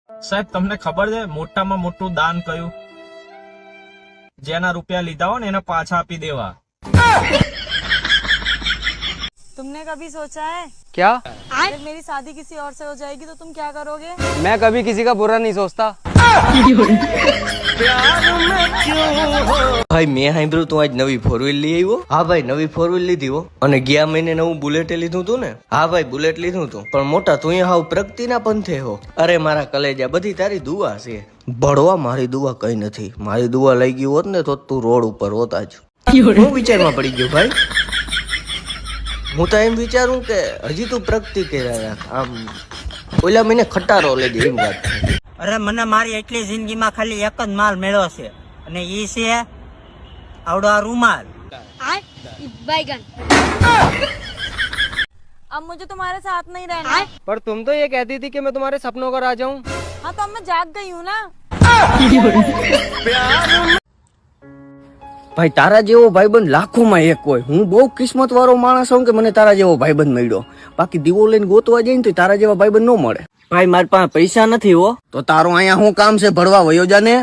સાહેબ તમને ખબર છે મોટામાં મોટું દાન કયું? જેના રૂપિયા લીધા હોય ને એને પાછા આપી દેવા। तुमने कभी सोचा है क्या? अगर मेरी शादी किसी और से हो जाएगी तो तुम क्या करोगे? मैं कभी किसी का बुरा नहीं सोचता। ભાઈ મેં સાંભળ્યું તું આજ નવી ફોર વ્હીલ લઈ આવ્યો? હા ભાઈ નવી ફોર વ્હીલ લીધી હો। અને ગયા મહિને નવું બુલેટ લીધું તું ને? હા ભાઈ બુલેટ લીધું તું, પણ મોટા તું હાવ પ્રગતિના પંથે હો। અરે મારા કલેજા બધી તારી દુઆ છે। ભણવા મારી દુઆ કઈ નથી, મારી દુઆ લઈ ગયું હોત ને તો તું રોડ ઉપર હોત આજ। હું વિચારમાં પડી ગયો ભાઈ। હું તો એમ વિચારું કે હજી તું પ્રગતિ કર્યા રાખ, આમ ઓલા મહિને ખટારો લઈ દે એમ વાત છે। અરે મને મારી એટલી જિંદગીમાં ખાલી એક જ માલ મળ્યો છે અને ઈ છે આવડો આ રૂમાલ। बैगन। अब मुझे तुम्हारे साथ नहीं रहना। पर तुम तो ये कहती थी कि मैं तुम्हारे सपनों का राजा हूँ। हाँ तो अब मैं जाग गई हूँ ना। ભાઈ તારા જેવો ભાઈબંધ લાખોમાં એક હોય। હું બહુ કિસ્મત વાળો માણસ હું કે મને તારા જેવો ભાઈબંધ મળ્યો। બાકી દીવો લઈને ગોતવા જઈને તો તારા જેવા ભાઈબંધ ન મળે। ભાઈ મારી પાસે પૈસા નથી હો। તો તારું અહીંયા શું કામ છે? ભરવા વયો જાને।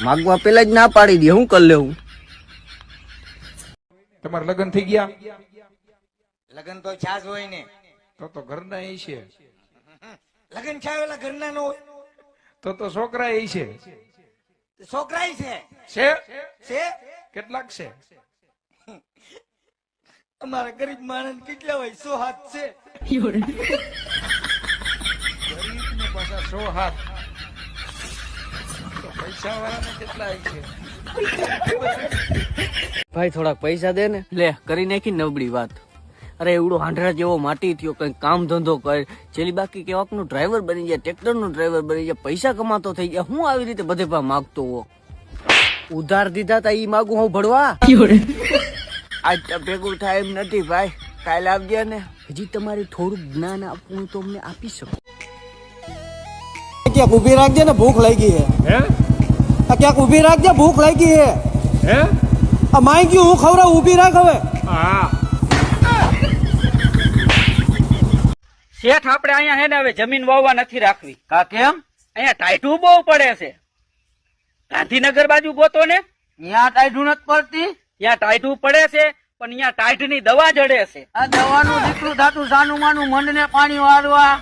માગવા પેલા જ ના પાડી દે, હું કરી લેવું? તમારા લગ્ન થઈ ગયા? લગન તો છાસ હોય ને તો ઘરના એ છે। લગન છાવેલા ઘરના નો હોય તો છોકરા એ છે। છોકરાય છે છે છે કેટલાક છે? અમારા ગરીબ માણસ કેટલા હોય? 100 હાથ છે। ગરીબને પાછા 100 હાથ, તો પૈસા વાળાને કેટલા છે? ભાઈ થોડાક પૈસા દે ને। લે કરી નાખી નબળી વાત। અરે એવડો હાંડરા જેવો માટી થયો, કઈ કામ ધંધો કર, છેલ્લી બાકી કેવાક નું ડ્રાઈવર બની જાય, ટ્રેક્ટર નું ડ્રાઈવર બની જાય, પૈસા કમાતો થઈ જાય। હું આવી રીતે બધે પા માગતો હો? ઉધાર દીધા તા ઈ માગું હું ભરવા? આજ તો ભેગું થાય એમ નથી ભાઈ, કાલે આવજે ને। હજી તમારે થોડું જ્ઞાન આપવું તો અમને આપી શકો। क्या उभी रख दे ना, भूख लगी है। क्या उभी रख दे, भूख लगी है। माई क्यों हूँ खबरा उभी रख હવે। શેઠ આપણે અહીંયા હે ને હવે જમીન વાવવા નથી રાખવી। કા કેમ? અહીંયા ટાઈટું બહુ પડે છે। ગાંધીનગર બાજુ ગોતો ને, ત્યાં ટાઈટું નથી પડતી। ત્યાં ટાઈટું પડે છે પણ અહીંયા ટાઈટ ની દવા જડે છે। આ દવાનું દીકરું થાતું સાનું માનું મંડ ને પાણી વાળવા।